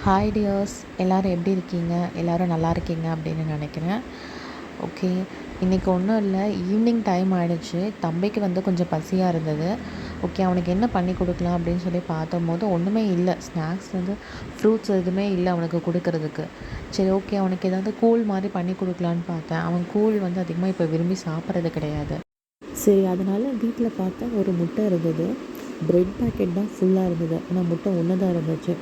Hi tears, எல்லோரும் எப்படி இருக்கீங்க? எல்லோரும் நல்லா இருக்கீங்க அப்படின்னு நினைக்கிறேன். ஓகே, இன்றைக்கி ஒன்றும் இல்லை, ஈவினிங் டைம் ஆகிடுச்சு. தம்பிக்கு வந்து கொஞ்சம் பசியாக இருந்தது. ஓகே, அவனுக்கு என்ன பண்ணி கொடுக்கலாம் அப்படின்னு சொல்லி பார்த்தம்போது ஒன்றுமே இல்லை. ஸ்நாக்ஸ் வந்து ஃப்ரூட்ஸ் எதுவுமே இல்லை அவனுக்கு கொடுக்கறதுக்கு. சரி, ஓகே, அவனுக்கு ஏதாவது கூழ் மாதிரி பண்ணி கொடுக்கலான்னு பார்த்தேன். அவன் கூழ் வந்து அதிகமாக இப்போ விரும்பி சாப்பிட்றது கிடையாது. சரி, அதனால் வீட்டில் பார்த்தா ஒரு முட்டை இருந்தது. ப்ரெட் பேக்கெட் தான் ஃபுல்லாக இருந்தது, ஆனால் முட்டை ஒன்று தான் இருந்துச்சு.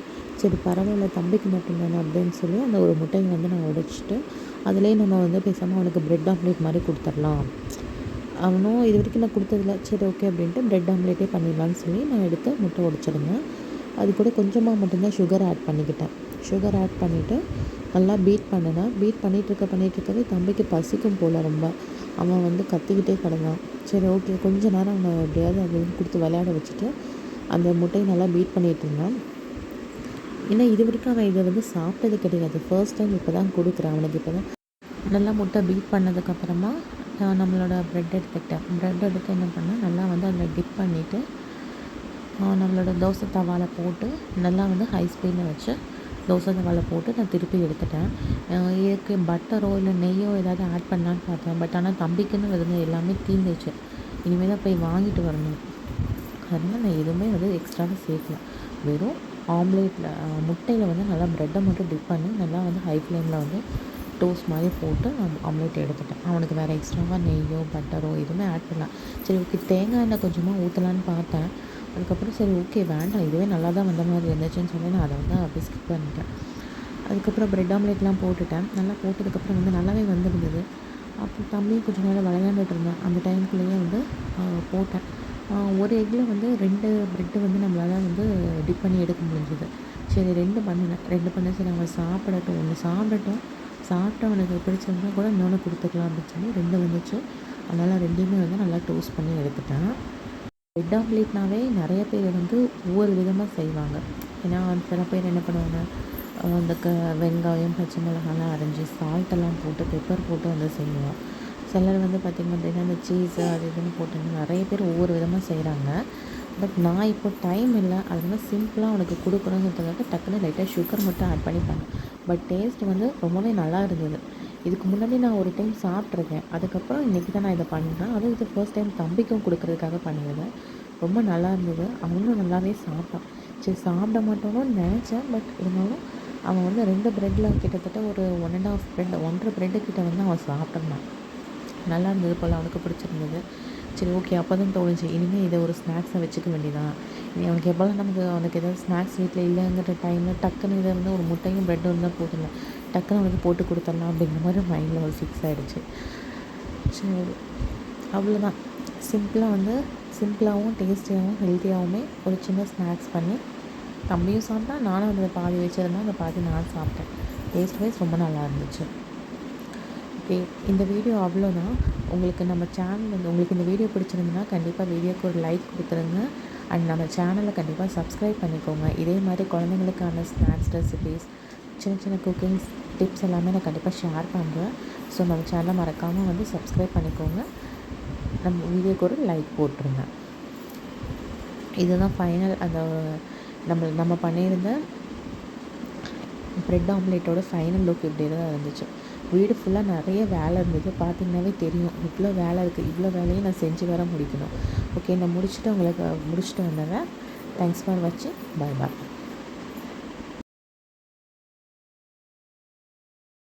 சரி, பரவாயில்ல, தம்பிக்கு மட்டும் தானே அப்படின்னு சொல்லி அந்த ஒரு முட்டையை வந்து நான் உடைச்சிட்டு அதிலே நம்ம வந்து பேசாமல் அவனுக்கு ப்ரெட் ஆம்லேட் மாதிரி கொடுத்துர்லாம். அவனும் இது வரைக்கும் நான் கொடுத்ததில்ல. சரி, ஓகே அப்படின்ட்டு ப்ரெட் ஆம்லேட்டே பண்ணிடலான்னு சொல்லி நான் எடுத்து முட்டை உடைச்சிருந்தேன். அது கூட கொஞ்சமாக மட்டும்தான் சுகர் ஆட் பண்ணிக்கிட்டேன். சுகர் ஆட் பண்ணிவிட்டு நல்லா பீட் பண்ணினேன். பீட் பண்ணிகிட்ருக்கவே தம்பிக்கு பசிக்கும் போல் ரொம்ப. அவன் வந்து கத்திக்கிட்டே கிடந்தான். சரி, ஓகே, கொஞ்ச நேரம் அவனை எப்படியாவது அது கொடுத்து விளையாட வச்சுட்டு அந்த முட்டையை நல்லா பீட் பண்ணிகிட்டு இருந்தேன். ஏன்னா இது வரைக்கும் அவன் இதை வந்து சாப்பிட்டது கிடையாது. ஃபர்ஸ்ட் டைம் இப்போ தான் கொடுக்குறேன் அவனுக்கு. இப்போ தான் நல்லா முட்டை பீட் பண்ணதுக்கப்புறமா நம்மளோட ப்ரெட் எடுத்துக்கிட்டேன். ப்ரெட் எடுத்து என்ன பண்ணேன், நல்லா வந்து அதில் டிப் பண்ணிவிட்டு நம்மளோட தோசை தவாவில் போட்டு நல்லா வந்து ஹை ஸ்பீடில் வச்சு தோசை தவாவில் போட்டு நான் திருப்பி எடுத்துட்டேன். இதுக்கு பட்டரோ இல்லை நெய்யோ ஏதாவது ஆட் பண்ணலான்னு பார்த்தேன். பட் ஆனால் தம்பிக்குன்னு வந்து எல்லாமே தீர்ந்துச்சு. இனிமேல் தான் போய் வாங்கிட்டு வரணும். அதனால் நான் எதுவுமே வந்து எக்ஸ்ட்ராவாக சேர்க்கல. வெறும் ஆம்லேட்டில் முட்டையில் வந்து நல்லா ப்ரெட்டை மட்டும் டிப் பண்ணி நல்லா வந்து ஹை ஃப்ளேமில் வந்து டோஸ்ட் மாதிரி போட்டு ஆம்லேட் எடுத்துட்டேன். அவனுக்கு வேறு எக்ஸ்ட்ராவாக நெய்யோ பட்டரோ எதுவுமே ஆட் பண்ணலாம். சரி, ஓகே, தேங்காய் எண்ணெய் கொஞ்சமாக ஊற்றலான்னு பார்த்தேன். அதுக்கப்புறம் சரி, ஓகே, வேண்டாம், இதுவே நல்லா தான் வந்த மாதிரி இருந்துச்சுன்னு சொல்லி நான் அதை வந்து அப்படியே ஸ்கிப் பண்ணிட்டேன். அதுக்கப்புறம் ப்ரெட் ஆம்லேட்லாம் போட்டுட்டேன். நல்லா போட்டதுக்கப்புறம் வந்து நல்லாவே வந்துருந்தது. அப்புறம் தம்பியும் கொஞ்சம் நேரம் விளையாண்டுட்டு இருந்தேன். அந்த டைமுக்குள்ளேயே வந்து போட்டேன். ஒரு எக்கில் வந்து 2 ப்ரெட்டு வந்து நம்மளால் வந்து டிப் பண்ணி எடுக்க முடிஞ்சுது. சரி, 2 பண்ணினேன். 2 பண்ண சரி அவன் சாப்பிடட்டும், ஒன்று சாப்பிடட்டும், சாப்பிட்டு அவனுக்கு பிடிச்சிருந்தா கூட இன்னொன்று கொடுத்துக்கலாம் அப்படின்னு சொல்லி 2 வந்துச்சு. அதனால் 2யுமே வந்து நல்லா டோஸ்ட் பண்ணி எடுத்துட்டேன். ப்ரெட் ஆம்லேட்னாவே நிறைய பேர் வந்து ஒவ்வொரு விதமாக செய்வாங்க. ஏன்னா சில பேர் என்ன பண்ணுவாங்க, அந்த வெங்காயம் பச்சை மிளகாலாம் அரைஞ்சி சால்ட்டெல்லாம் போட்டு பெப்பர் போட்டு வந்து செய்வோம். சிலர் வந்து பார்த்திங்க அப்படின்னா இந்த சீஸு அது இதுன்னு போட்டு நிறைய பேர் ஒவ்வொரு விதமாக செய்கிறாங்க. பட் நான் இப்போ டைம் இல்லை, அதனால சிம்பிளாக அவனுக்கு கொடுக்கணுங்கிறதுக்காக டக்குன்னு லைட்டாக சுகர் மட்டும் ஆட் பண்ணி பண்ணேன். பட் டேஸ்ட் வந்து ரொம்பவே நல்லா இருந்தது. இதுக்கு முன்னாடி நான் ஒரு டைம் சாப்பிட்ருக்கேன். அதுக்கப்புறம் இன்றைக்கி தான் நான் இதை பண்ணுறேன். அதுவும் இது ஃபர்ஸ்ட் டைம் தம்பிக்கும் கொடுக்குறதுக்காக பண்ணியிருந்தேன். ரொம்ப நல்லா இருந்தது. அவனும் நல்லாவே சாப்பிட்டான். சரி, சாப்பிட மாட்டோன்னு நினச்சேன். பட் இருந்தாலும் அவன் வந்து 2 ப்ரெட்டில் கிட்டத்தட்ட ஒரு 1 1/2 ப்ரெட் 1.5 ப்ரெட்டு கிட்ட வந்து அவன் சாப்பிட்ருந்தான். நல்லா இருந்தது போல், அவனுக்கு பிடிச்சிருந்தது. சரி, ஓகே, அப்போ தான் தோணுச்சு, இனிமேல் இதை ஒரு ஸ்நாக்ஸை வச்சுக்க வேண்டியதான். இனி அவனுக்கு எப்போல்லாம் அவனுக்கு ஏதாவது ஸ்நாக்ஸ் வீட்டில் இல்லைங்கிற டைமில் டக்குன்னு இதை வந்து ஒரு முட்டையும் ப்ரெட்டும் இருந்தால் போதுங்க, டக்குன்னு அவனுக்கு போட்டு கொடுத்துடலாம் அப்படிங்கிற மாதிரி மைண்டில் ஒரு ஃபிக்ஸ் ஆகிடுச்சு. சரி, அவ்வளோதான். சிம்பிளாக வந்து சிம்பிளாகவும் டேஸ்டியாகவும் ஹெல்த்தியாகவுமே ஒரு சின்ன ஸ்நாக்ஸ் பண்ணி தம்பியும் சாப்பிட்டான். நானும் அதில் பாதி வச்சுருந்தேன், அந்த பாதி நான் சாப்பிட்டேன். டேஸ்ட் வைஸ் ரொம்ப நல்லா இருந்துச்சு. ஓகே, இந்த வீடியோ அவ்வளோதான். உங்களுக்கு நம்ம சேனல் வந்து உங்களுக்கு இந்த வீடியோ பிடிச்சிருந்துன்னா கண்டிப்பாக வீடியோக்கு ஒரு லைக் கொடுத்துருங்க. அண்ட் நம்ம சேனலை கண்டிப்பாக சப்ஸ்கிரைப் பண்ணிக்கோங்க. இதே மாதிரி குழந்தைங்களுக்கான ஸ்நாக்ஸ் ரெசிபீஸ், சின்ன சின்ன குக்கிங்ஸ் டிப்ஸ் எல்லாமே நான் கண்டிப்பாக ஷேர் பண்ணுறேன். ஸோ நம்ம சேனலை மறக்காமல் வந்து சப்ஸ்கிரைப் பண்ணிக்கோங்க. நம்ம வீடியோக்கு ஒரு லைக் போட்டுருங்க. இதுதான் ஃபைனல். அந்த நம்ம பண்ணியிருந்த ப்ரெட் ஆம்லேட்டோட ஃபைனல் லுக் இப்படி தான் இருந்துச்சு. வீடு ஃபுல்லாக நிறைய வேலை இருந்தது. பார்த்திங்கனாவே தெரியும், இவ்வளோ வேலை இருக்குது. இவ்வளோ வேலையும் நான் செஞ்சு வர முடிக்கணும். ஓகே, நான் முடிச்சுட்டு உங்களுக்கு முடிச்சுட்டு வந்துடுறேன். தேங்க்ஸ் ஃபார் வாட்சிங். Bye bye.